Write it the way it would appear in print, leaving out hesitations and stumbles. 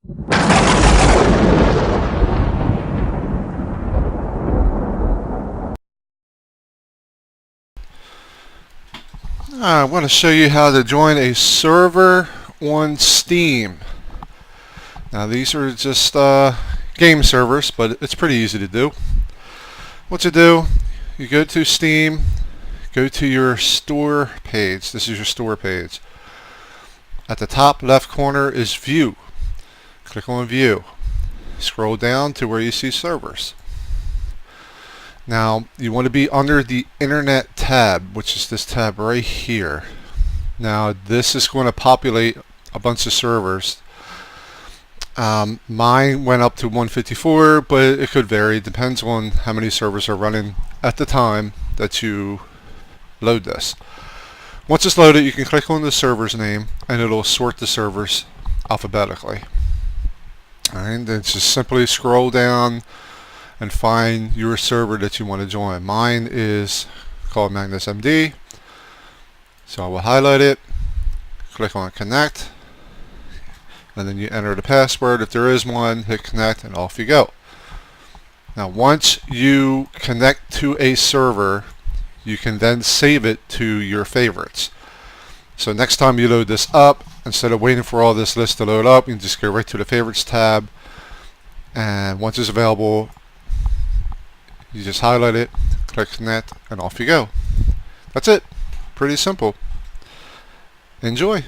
I want to show you how to join a server on Steam. Now these are just game servers, but it's pretty easy to do. What you do, you go to Steam, go to your store page. This is your store page. At the top left corner is View. Click on View. Scroll down to where you see servers. Now you want to be under the Internet tab, which is this tab right here. Now this is going to populate a bunch of servers. Mine went up to 154, but it could vary. It depends on how many servers are running at the time that you load this. Once it's loaded, you can click on the server's name and it'll sort the servers alphabetically. Alright, then just simply scroll down and find your server that you want to join. Mine is called Magnus MD. So I will highlight it, click on Connect, and then you enter the password if there is one, hit Connect, and off you go. Now once you connect to a server, you can then save it to your favorites. So next time you load this up, instead of waiting for all this list to load up, you can just go right to the favorites tab, and once it's available, you just highlight it, click Connect, and off you go. That's it. Pretty simple. Enjoy.